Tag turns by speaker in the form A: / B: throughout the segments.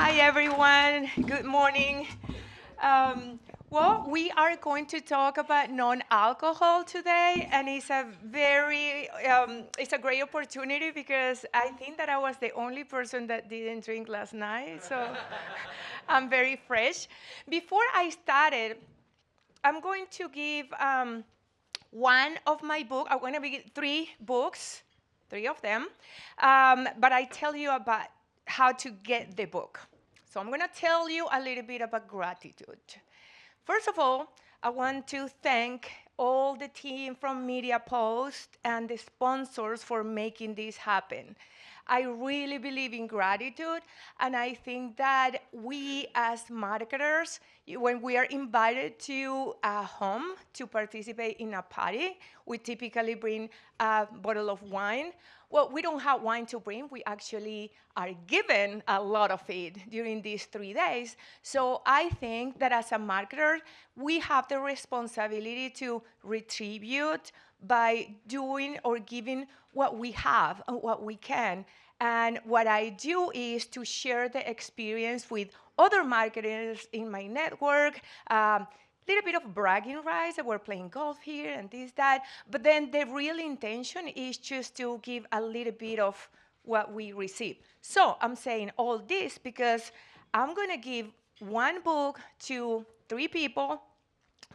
A: Hi, everyone. Good morning. Well, we are going to talk about non-alcohol today, and it's a great opportunity because I think that I was the only person that didn't drink last night, so I'm very fresh. Before I started, I'm going to give one of my book. I'm going to be three books, three of them, but I tell you about how to get the book. So I'm going to tell you a little bit about gratitude. First of all, I want to thank all the team from Media Post and the sponsors for making this happen. I really believe in gratitude, and I think that we as marketers, when we are invited to a home to participate in a party, we typically bring a bottle of wine. Well, we don't have wine to bring. We actually are given a lot of it during these 3 days. So I think that as a marketer, we have the responsibility to retribute by doing or giving what we have and what we can. And what I do is to share the experience with other marketers in my network, little bit of bragging rights that we're playing golf here and this, that. But then the real intention is just to give a little bit of what we receive. So I'm saying all this because I'm going to give one book to three people,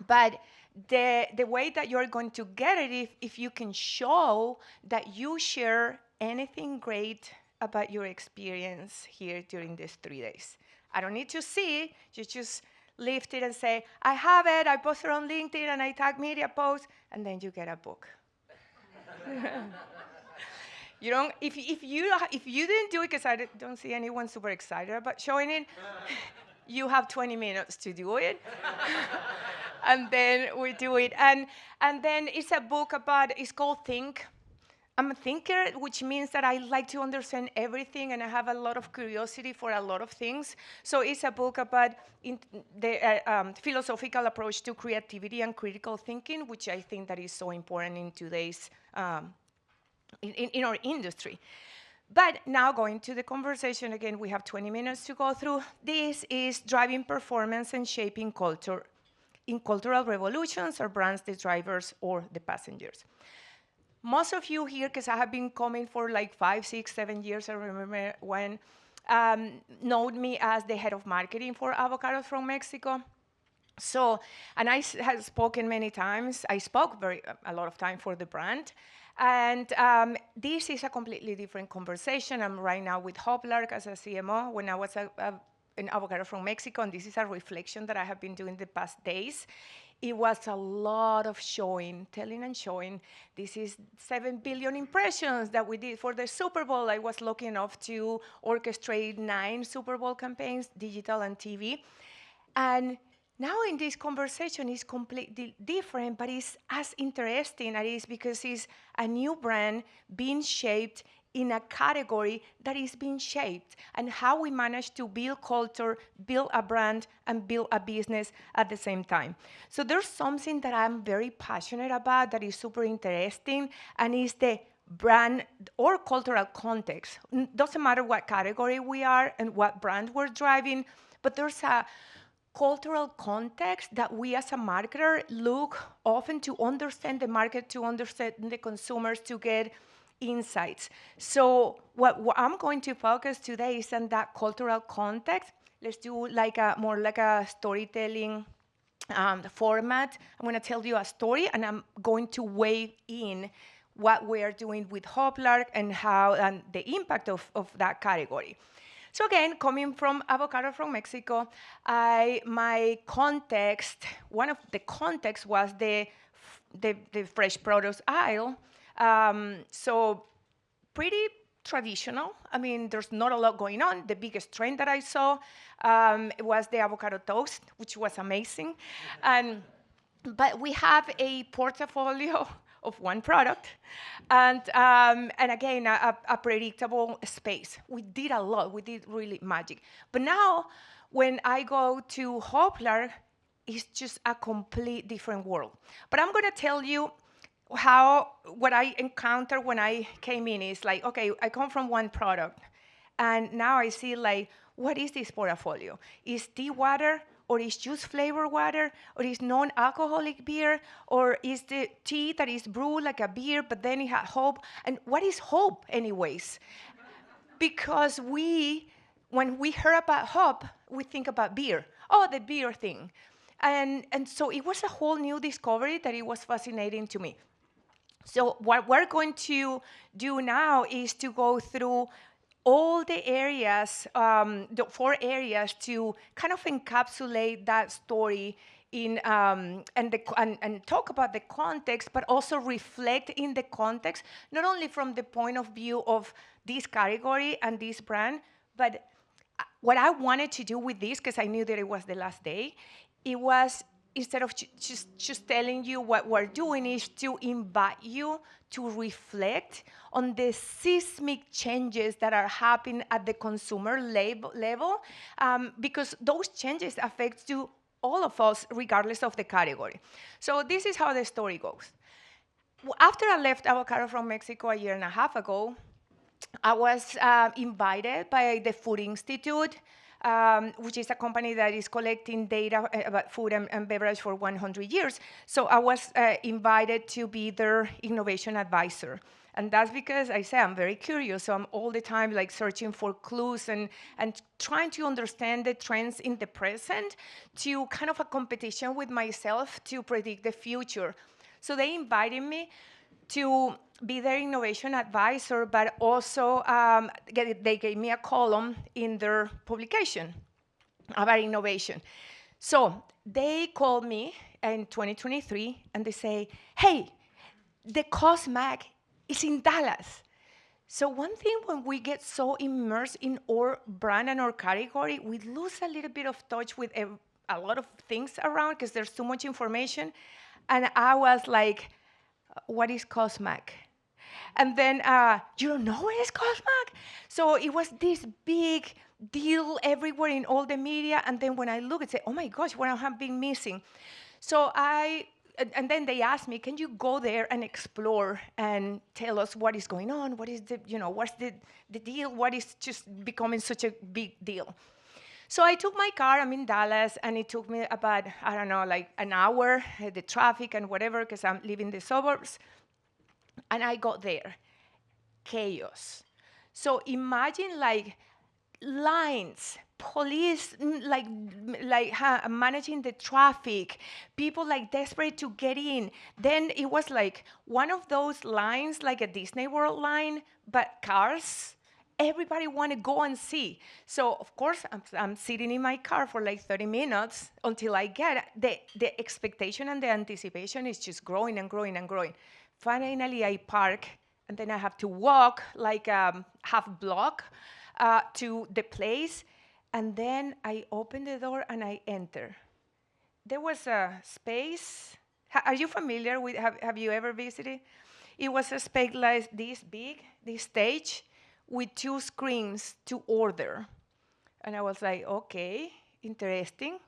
A: but the way that you're going to get it, if you can show that you share anything great about your experience here during these 3 days. I don't need to see, you just lift it and say, I have it, I posted on LinkedIn and I tag Media Post, and then you get a book. You don't, if you didn't do it, because I don't see anyone super excited about showing it, you have 20 minutes to do it. And then we do it. And then it's a book about, it's called Think. I'm a thinker, which means that I like to understand everything and I have a lot of curiosity for a lot of things. So it's a book about the philosophical approach to creativity and critical thinking, which I think that is so important in today's, in our industry. But now going to the conversation again, we have 20 minutes to go through. This is driving performance and shaping culture. In cultural revolutions, are brands the drivers or the passengers? Most of you here, because I have been coming for like 5, 6, 7 years, I remember when, know me as the head of marketing for avocados from Mexico. So, and I have spoken many times. I spoke a lot of time for the brand. And this is a completely different conversation. I'm right now with Hoplark as a CMO. When I was an avocado from Mexico, and this is a reflection that I have been doing the past days, it was a lot of showing, telling and showing. This is 7 billion impressions that we did for the Super Bowl. I was lucky enough to orchestrate 9 Super Bowl campaigns, digital and TV. And now in this conversation, it's completely different, but it's as interesting as it is because it's a new brand being shaped in a category that is being shaped, and how we manage to build culture, build a brand, and build a business at the same time. So there's something that I'm very passionate about that is super interesting, and is the brand or cultural context. Doesn't matter what category we are and what brand we're driving, but there's a cultural context that we as a marketer look often to understand the market, to understand the consumers, to get insights. So what I'm going to focus today is on that cultural context. Let's do like more like a storytelling format. I'm going to tell you a story, and I'm going to weigh in what we are doing with Hoplark and how and the impact of that category. So again, coming from avocado from Mexico, my context, one of the context was the fresh produce aisle. So pretty traditional. I mean, there's not a lot going on. The biggest trend that I saw was the avocado toast, which was amazing. But we have a portfolio of one product, and again, a predictable space. We did a lot. We did really magic. But now, when I go to Hoplar, it's just a complete different world. But I'm going to tell you what I encountered when I came in is like, okay, I come from one product, And now I see like, what is this portfolio? Is tea water, or is juice flavored water, or is non-alcoholic beer, or is the tea that is brewed like a beer, but then it has hope? And what is hope anyways? Because when we hear about hope, we think about beer. Oh, the beer thing. And so it was a whole new discovery that it was fascinating to me. So what we're going to do now is to go through all the areas, the 4 areas, to kind of encapsulate that story in and talk about the context, but also reflect in the context, not only from the point of view of this category and this brand, but what I wanted to do with this, because I knew that it was the last day, it was, instead of just telling you what we're doing, is to invite you to reflect on the seismic changes that are happening at the consumer level, because those changes affect you, all of us, regardless of the category. So this is how the story goes. After I left Avocado from Mexico a year and a half ago, I was invited by the Food Institute, which is a company that is collecting data about food and beverage for 100 years. So I was invited to be their innovation advisor. And that's because I say I'm very curious, so I'm all the time like searching for clues and trying to understand the trends in the present, to kind of a competition with myself to predict the future. So they invited me to be their innovation advisor, but also they gave me a column in their publication about innovation. So they called me in 2023 and they say, hey, the COSMAC is in Dallas. So one thing, when we get so immersed in our brand and our category, we lose a little bit of touch with a lot of things around because there's too much information. And I was like, what is COSMAC? And then, you don't know what is COSMAC? So it was this big deal everywhere in all the media. And then when I look and say, oh my gosh, what I have been missing. So and then they asked me, can you go there and explore and tell us what is going on? What is what's the deal? What is just becoming such a big deal? So I took my car, I'm in Dallas, and it took me about, I don't know, like an hour, the traffic and whatever, because I'm living in the suburbs. And I got there, chaos. So imagine like lines, police managing the traffic, people like desperate to get in. Then it was like one of those lines, like a Disney World line, but cars. Everybody want to go and see. So of course I'm sitting in my car for like 30 minutes until I get it. The expectation and the anticipation is just growing and growing and growing. Finally I park, and then I have to walk like half block to the place, and then I open the door and I enter. There was a space. Are you familiar with, have you ever visited? It was a space like this big, this stage, with 2 screens to order. And I was like, okay, interesting.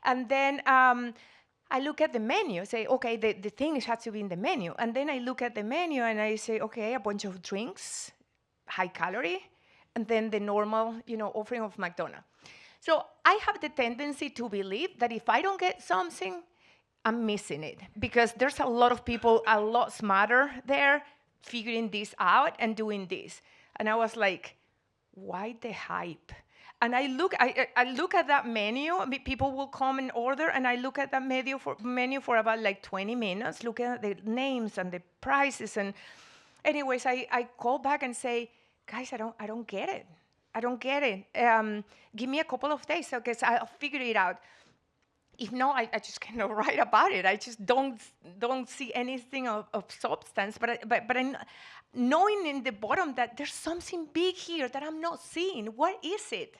A: And then I look at the menu, say, okay, the things have to be in the menu. And then I look at the menu and I say, okay, a bunch of drinks, high calorie, and then the normal, offering of McDonald's. So I have the tendency to believe that if I don't get something, I'm missing it, because there's a lot of people a lot smarter there figuring this out and doing this. And I was like, why the hype? And I look at that menu. People will come and order, and I look at that menu for about like 20 minutes, looking at the names and the prices. And anyways, I call back and say, guys, I don't get it. I don't get it. Give me a couple of days, because I'll figure it out. If not, I just cannot write about it. I just don't see anything of substance. But I knowing in the bottom that there's something big here that I'm not seeing. What is it?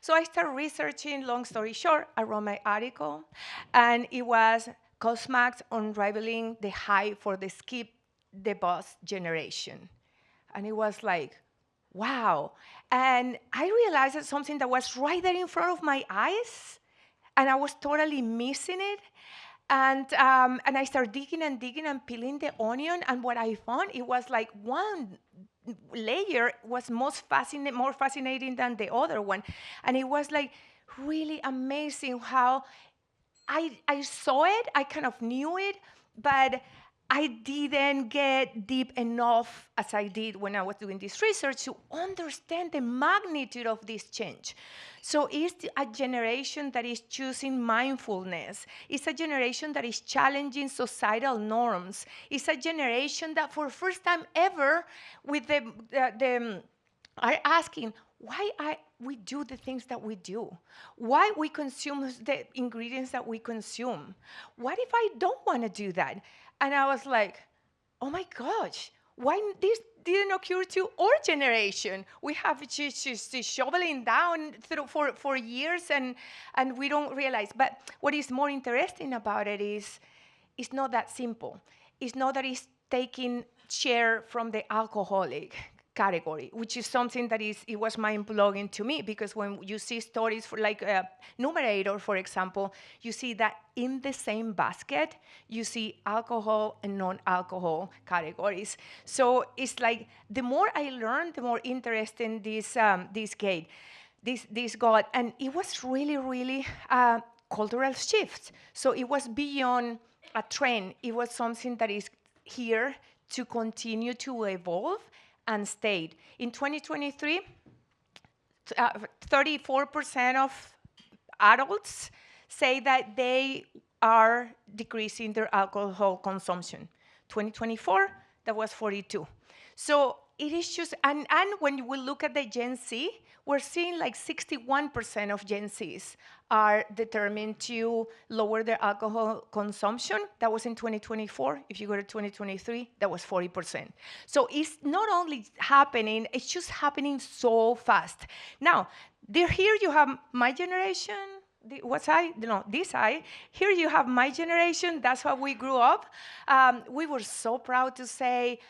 A: So I started researching. Long story short, I wrote my article, and it was COSMAC's unraveling the hype for the skip the bus generation. And it was like, wow. And I realized that something that was right there in front of my eyes, and I was totally missing it. And I started digging and peeling the onion, and what I found, it was like one layer was more fascinating than the other one. And it was like really amazing how I saw it, I kind of knew it, but I didn't get deep enough as I did when I was doing this research to understand the magnitude of this change. So it's a generation that is choosing mindfulness. It's a generation that is challenging societal norms. It's a generation that for the first time ever with are asking, why we do the things that we do, why we consume the ingredients that we consume. What if I don't want to do that? And I was like, oh my gosh, why this didn't occur to our generation? We have just shoveling down for years and we don't realize. But what is more interesting about it is it's not that simple. It's not that it's taking share from the alcoholic category, which is something that it was mind-blowing to me, because when you see stories for like Numerator, for example, you see that in the same basket, you see alcohol and non-alcohol categories. So it's like the more I learned, the more interesting this got, and it was really cultural shift. So it was beyond a trend. It was something that is here to continue to evolve and stayed. In 2023, 34% of adults say that they are decreasing their alcohol consumption. 2024, that was 42. So it is just, and when we look at the Gen Z, we're seeing like 61% of Gen Zs are determined to lower their alcohol consumption. That was in 2024. If you go to 2023, that was 40%. So it's not only happening, it's just happening so fast. Now, here you have my generation. This eye. Here you have my generation. That's how we grew up. We were so proud to say,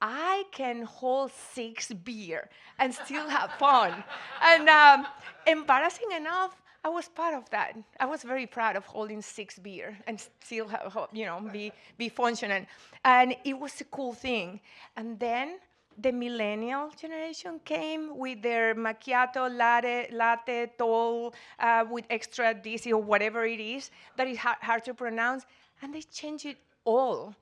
A: I can hold 6 beer and still have fun. And embarrassing enough, I was part of that. I was very proud of holding 6 beer and still be functioning. And it was a cool thing. And then the millennial generation came with their macchiato, latte, tall, with extra this or whatever it is that is hard to pronounce, and they changed it all.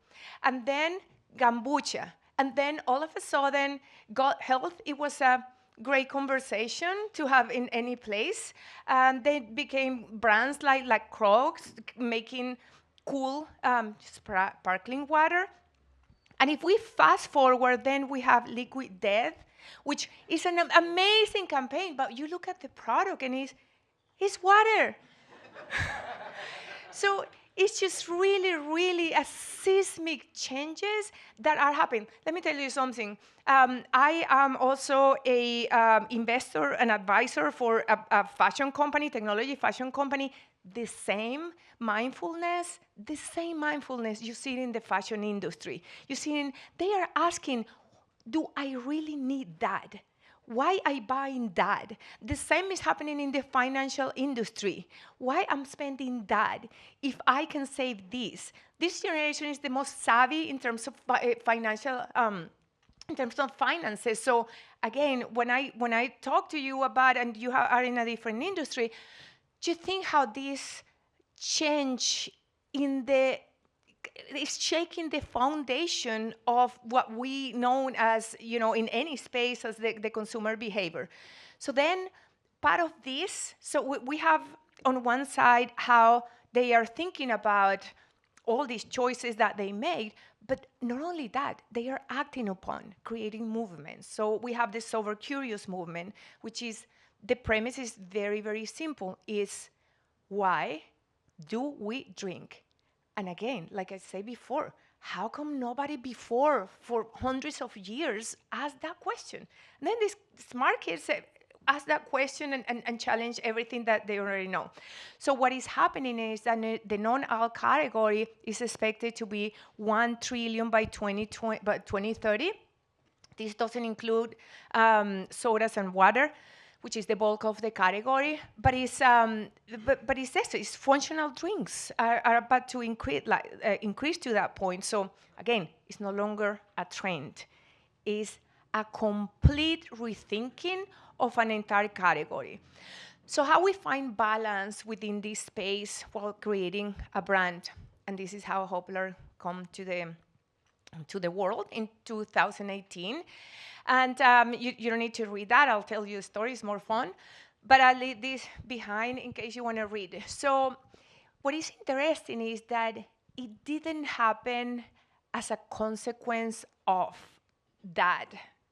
A: And then kombucha. And then all of a sudden, gut health, it was a great conversation to have in any place. And they became brands like Crocs, making cool sparkling water. And if we fast forward, then we have Liquid Death, which is an amazing campaign, but you look at the product and it's water. So it's just really a seismic changes that are happening. Let me tell you something. I am also a investor, an advisor for a fashion company, technology fashion company. The same mindfulness you see in the fashion industry. They are asking, do I really need that? Why I buying that? The same is happening in the financial industry. Why I'm spending that if I can save this? This generation is the most savvy in terms of financial, in terms of finances. So again, when I talk to you about, and you are in a different industry, do you think how this change is shaking the foundation of what we know as, in any space as the consumer behavior? So then part of this, so we have on one side how they are thinking about all these choices that they made, but not only that, they are acting upon, creating movements. So we have the Sober Curious movement, which is, the premise is very simple, is why do we drink? And again, like I said before, how come nobody before, for hundreds of years, asked that question? And then these smart kids ask that question and challenge everything that they already know. So what is happening is that the non-alc category is expected to be $1 trillion by 2030. This doesn't include sodas and water, which is the bulk of the category, but it's functional drinks are about to increase to that point. So again, it's no longer a trend, it's a complete rethinking of an entire category. So how we find balance within this space while creating a brand, and this is how Hoplark come to the world in 2018. And you don't need to read that. I'll tell you a story. It's more fun. But I'll leave this behind in case you want to read. So what is interesting is that it didn't happen as a consequence of that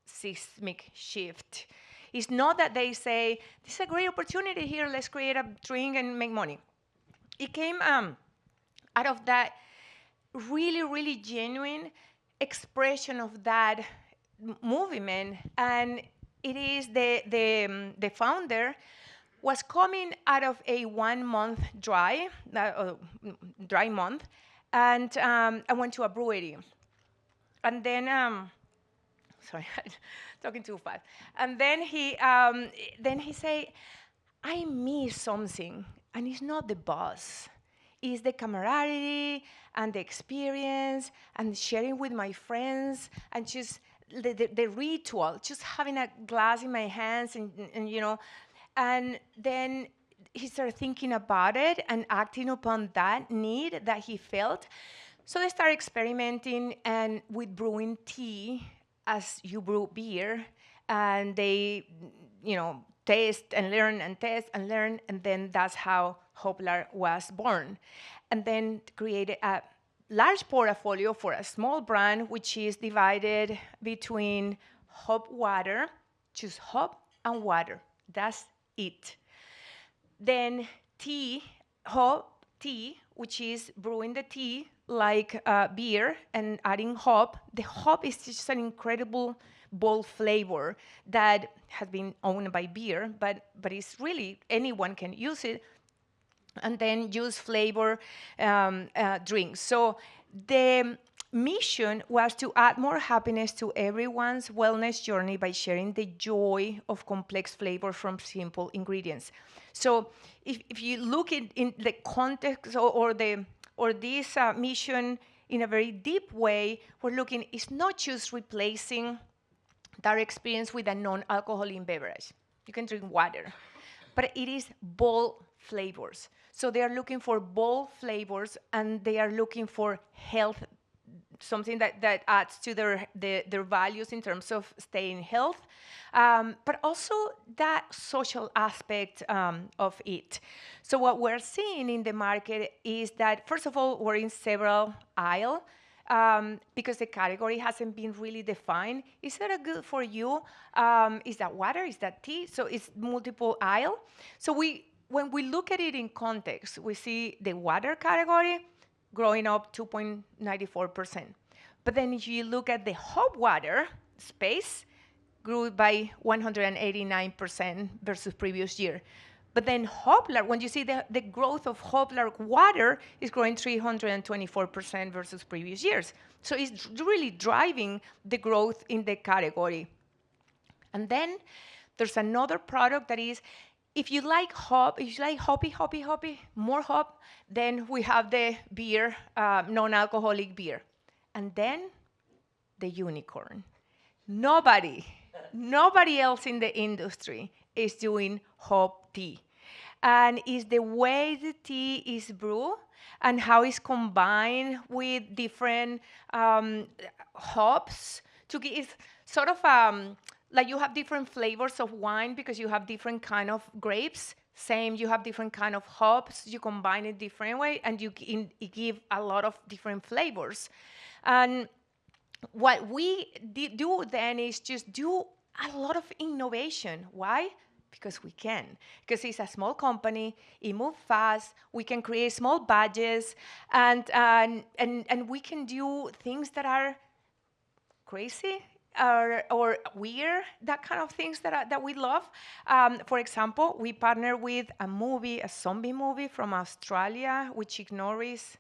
A: seismic shift. It's not that they say, this is a great opportunity here, let's create a drink and make money. It came out of that really, really genuine expression of that movement. And it is the founder was coming out of a 1 month dry month, and I went to a brewery. And then, sorry, talking too fast. And then he say, I miss something, and it's not the buzz. It's the camaraderie and the experience and sharing with my friends and just the ritual, just having a glass in my hands and you know, and then he started thinking about it and acting upon that need that he felt. So they started experimenting and with brewing tea as you brew beer, and they, you know, taste and learn and test and learn, and then that's how Hoplark was born. And then created a large portfolio for a small brand, which is divided between hop water, just hop and water. That's it. Then tea, hop tea, which is brewing the tea like beer and adding hop. The hop is just an incredible bold flavor that has been owned by beer, but it's really, anyone can use it. And then use flavor drinks. So the mission was to add more happiness to everyone's wellness journey by sharing the joy of complex flavors from simple ingredients. So if you look in the context or this mission in a very deep way, we're looking, it's not just replacing that experience with a non-alcoholic beverage. You can drink water, but it is bold flavors. So they are looking for bold flavors, and they are looking for health, something that adds to their values in terms of staying health, but also that social aspect of it. So what we're seeing in the market is that, first of all, we're in several aisles, because the category hasn't been really defined. Is that a good for you? Is that water? Is that tea? So it's multiple aisle. So when we look at it in context, we see the water category growing up 2.94%. But then if you look at the hop water space, grew by 189% versus previous year. But then Hoplark, when you see the growth of Hoplark water is growing 324% versus previous years. So it's really driving the growth in the category. And then there's another product that is, if you like hop, if you like hoppy, more hop, then we have the beer, non-alcoholic beer. And then the unicorn. Nobody else in the industry is doing hop tea. And it's the way the tea is brewed and how it's combined with different hops to give, it's sort of like you have different flavors of wine because you have different kind of grapes. Same, you have different kind of hops, you combine it different way, and you give a lot of different flavors. And what we do then is just do a lot of innovation. Why? Because we can. Because it's a small company, it moves fast, we can create small badges, and we can do things that are crazy or weird, that kind of things that we love. For example, we partner with a zombie movie from Australia, which ignores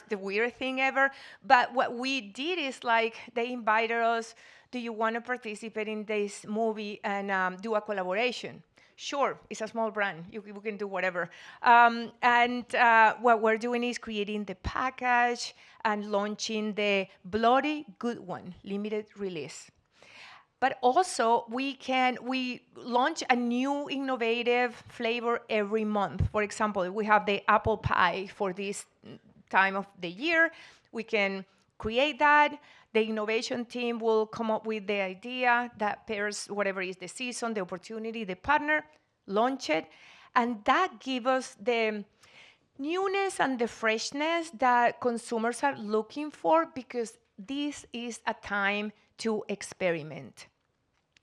A: the weird thing ever. But what we did is, like, they invited us, do you want to participate in this movie and do a collaboration? Sure, it's a small brand. We can do whatever. What we're doing is creating the package and launching the Bloody Good One limited release. But also we launch a new innovative flavor every month. For example, we have the apple pie for this time of the year. We can create that. The innovation team will come up with the idea that pairs whatever is the season, the opportunity, the partner, launch it. And that gives us the newness and the freshness that consumers are looking for, because this is a time to experiment.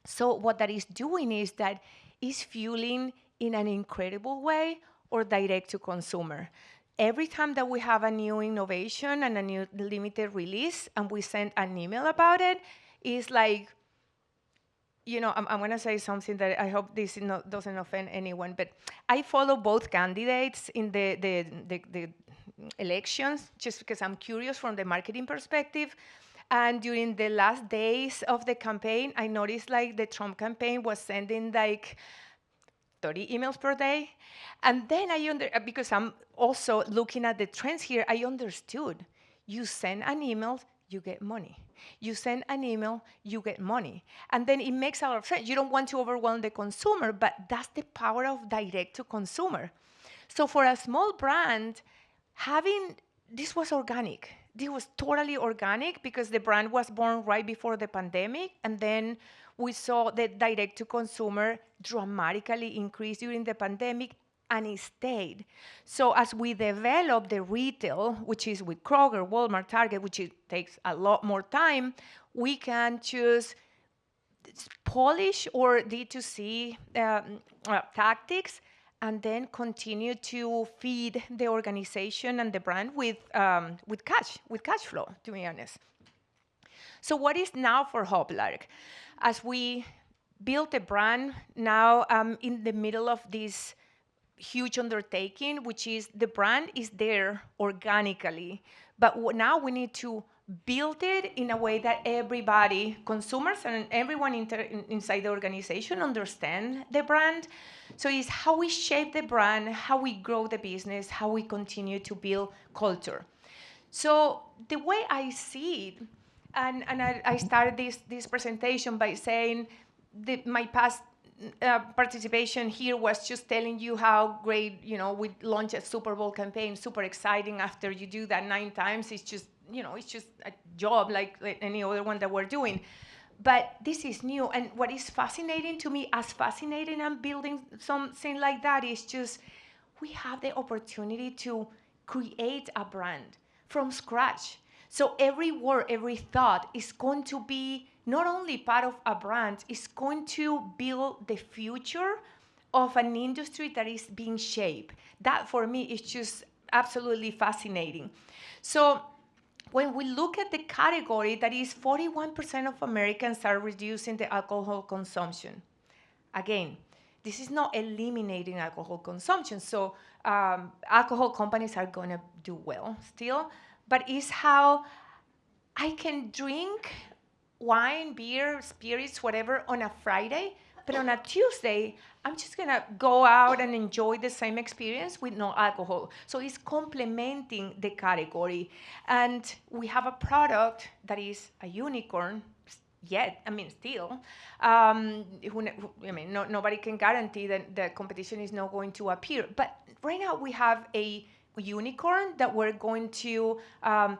A: So what that is doing is that is fueling in an incredible way or direct to consumer. Every time that we have a new innovation and a new limited release and we send an email about it, it's like, I'm going to say something that I hope this doesn't offend anyone, but I follow both candidates in the elections just because I'm curious from the marketing perspective. And during the last days of the campaign, I noticed like the Trump campaign was sending like 30 emails per day. And then because I'm also looking at the trends here, I understood. You send an email, you get money. You send an email, you get money. And then it makes a lot of sense. You don't want to overwhelm the consumer, but that's the power of direct to consumer. So for a small brand, this was organic. This was totally organic because the brand was born right before the pandemic. And then we saw the direct to consumer dramatically increase during the pandemic, and it stayed. So as we develop the retail, which is with Kroger, Walmart, Target, which takes a lot more time, we can choose polish or D2C tactics, and then continue to feed the organization and the brand with cash flow, to be honest. So what is now for Hoplark? As we built a brand, now I'm in the middle of this huge undertaking, which is the brand is there organically, but now we need to build it in a way that everybody, consumers and everyone inside the organization, understand the brand. So it's how we shape the brand, how we grow the business, how we continue to build culture. So the way I see it, and I started this presentation by saying my past participation here was just telling you how great, we launched a Super Bowl campaign, super exciting. After you do that 9 times, it's just a job like any other one that we're doing. But this is new, and what is fascinating to me, as fascinating I'm building something like that, is just we have the opportunity to create a brand from scratch. So every word, every thought is going to be not only part of a brand, it's going to build the future of an industry that is being shaped. That for me is just absolutely fascinating. So when we look at the category, that is 41% of Americans are reducing the alcohol consumption. Again, this is not eliminating alcohol consumption. So alcohol companies are going to do well still, but it's how I can drink wine, beer, spirits, whatever on a Friday, but on a Tuesday, I'm just gonna go out and enjoy the same experience with no alcohol. So it's complementing the category. And we have a product that is a unicorn, still. Nobody can guarantee that the competition is not going to appear. But right now we have a unicorn that we're going to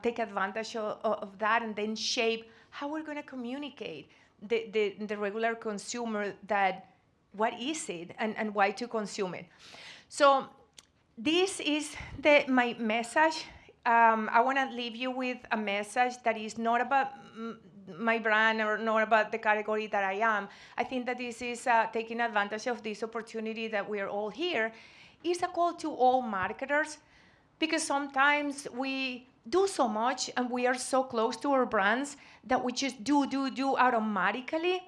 A: take advantage of that and then shape how we're going to communicate the regular consumer that what is it and why to consume it. So this is my message. I want to leave you with a message that is not about my brand or not about the category that I am. I think that this is taking advantage of this opportunity that we are all here. It's a call to all marketers, because sometimes we do so much and we are so close to our brands that we just do automatically.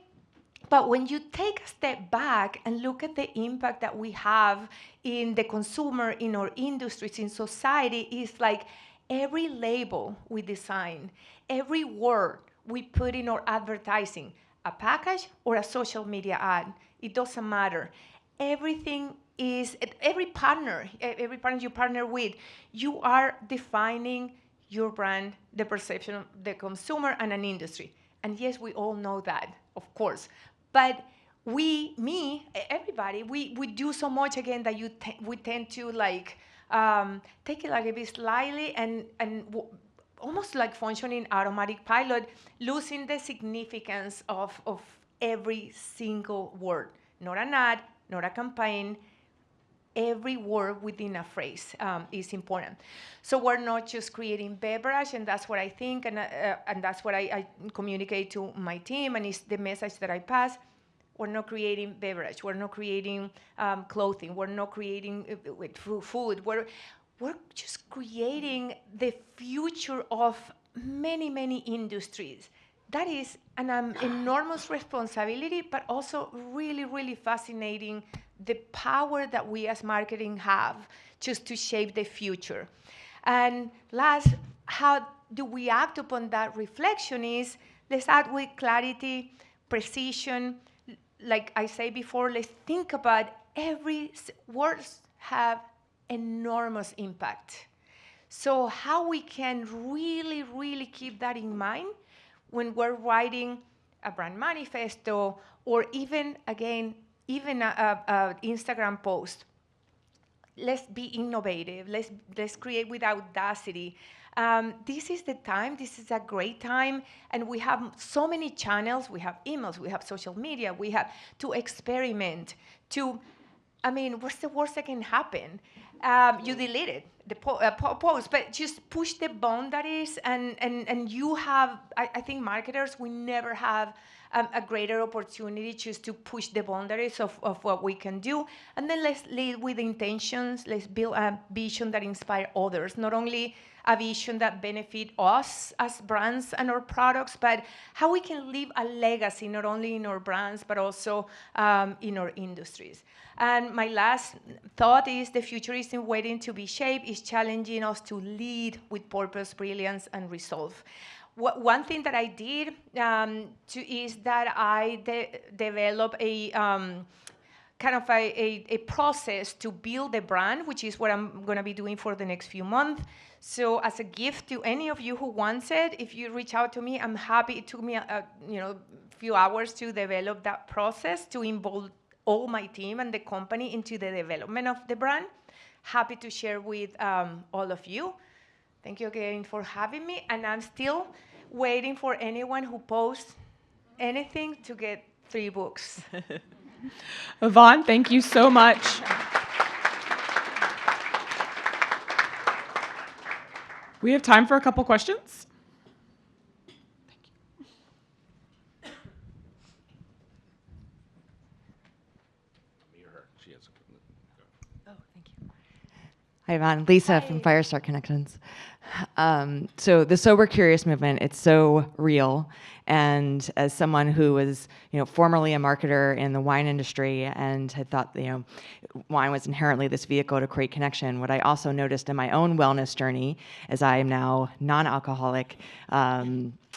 A: But when you take a step back and look at the impact that we have in the consumer, in our industries, in society, it's like every label we design, every word we put in our advertising, a package or a social media ad, it doesn't matter. Everything is, every partner you partner with, you are defining your brand, the perception of the consumer and an industry. And yes, we all know that, of course. But everybody, we do so much again that we tend to like take it like a bit slightly and almost like functioning automatic pilot, losing the significance of every single word. Not an ad, not a campaign. Every word within a phrase is important. So we're not just creating beverage, and that's what I think, and that's what I communicate to my team, and it's the message that I pass. We're not creating beverage. We're not creating clothing. We're not creating food. We're just creating the future of many, many industries. That is an enormous responsibility, but also really, really fascinating, the power that we as marketing have just to shape the future. And last, how do we act upon that reflection is, let's act with clarity, precision. Like I said before, let's think about every words have enormous impact. So how we can really, really keep that in mind when we're writing a brand manifesto, or even, again, even a Instagram post. Let's be innovative. Let's create with audacity. This is the time. This is a great time, and we have so many channels. We have emails. We have social media. We have to experiment. What's the worst that can happen? You deleted the post, but just push the boundaries, and you have. I think marketers, we never have a greater opportunity just to push the boundaries of what we can do. And then let's lead with intentions. Let's build a vision that inspires others, not only a vision that benefit us as brands and our products, but how we can leave a legacy, not only in our brands, but also in our industries. And my last thought is, the future isn't waiting to be shaped, it's challenging us to lead with purpose, brilliance, and resolve. One thing that I did is that I developed a kind of a process to build a brand, which is what I'm going to be doing for the next few months. So as a gift to any of you who wants it, if you reach out to me, I'm happy. It took me a few hours to develop that process, to involve all my team and the company into the development of the brand. Happy to share with all of you. Thank you again for having me, and I'm still waiting for anyone who posts anything to get 3 books.
B: Ivonne, thank you so much. We have time for a couple questions. Thank you.
C: Me or her? She has a...
A: Oh, thank you.
D: Hi, Ivonne. Lisa from Firestar Connections. So the sober curious movement, it's so real. And as someone who was, formerly a marketer in the wine industry and had thought, wine was inherently this vehicle to create connection, what I also noticed in my own wellness journey, as I am now non-alcoholic,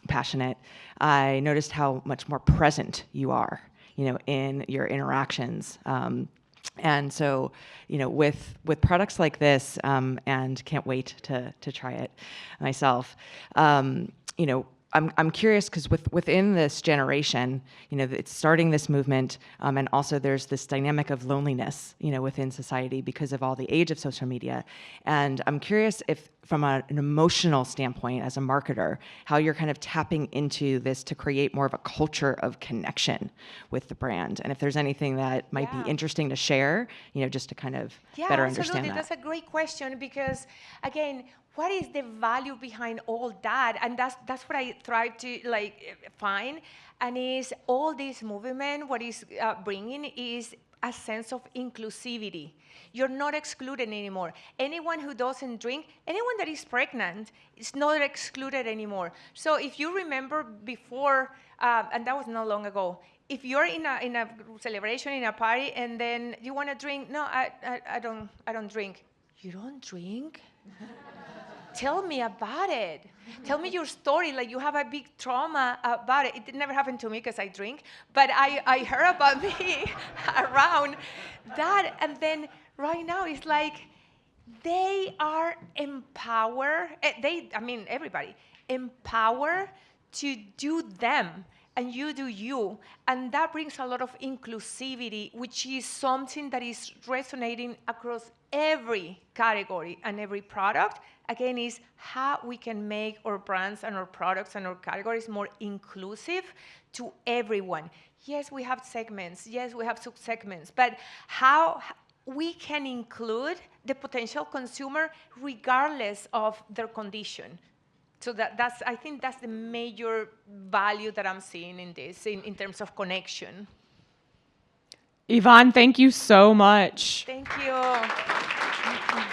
D: passionate, I noticed how much more present you are, in your interactions. And so, with products like this, and can't wait to try it myself, I'm curious because within this generation, it's starting this movement, and also there's this dynamic of loneliness, within society because of all the age of social media. And I'm curious if, from an emotional standpoint, as a marketer, how you're kind of tapping into this to create more of a culture of connection with the brand, and if there's anything that might be interesting to share, just to kind of better understand that.
A: That's a great question, because again, what is the value behind all that? And that's what I try to find. And is all this movement, what is bringing is a sense of inclusivity. You're not excluded anymore. Anyone who doesn't drink, anyone that is pregnant, is not excluded anymore. So if you remember before, and that was not long ago, if you're in a celebration, in a party, and then you want to drink, no, I don't drink. You don't drink? Tell me about it. Tell me your story, like you have a big trauma about it. It never happened to me because I drink, but I heard about me around that. And then right now it's like they are empowered. Everybody, empowered to do them, and you do you. And that brings a lot of inclusivity, which is something that is resonating across every category and every product. Again, is how we can make our brands and our products and our categories more inclusive to everyone. Yes, we have segments. Yes, we have sub-segments. But how we can include the potential consumer regardless of their condition. So I think that's the major value that I'm seeing in this, in terms of connection.
B: Ivonne, thank you so much.
A: Thank you.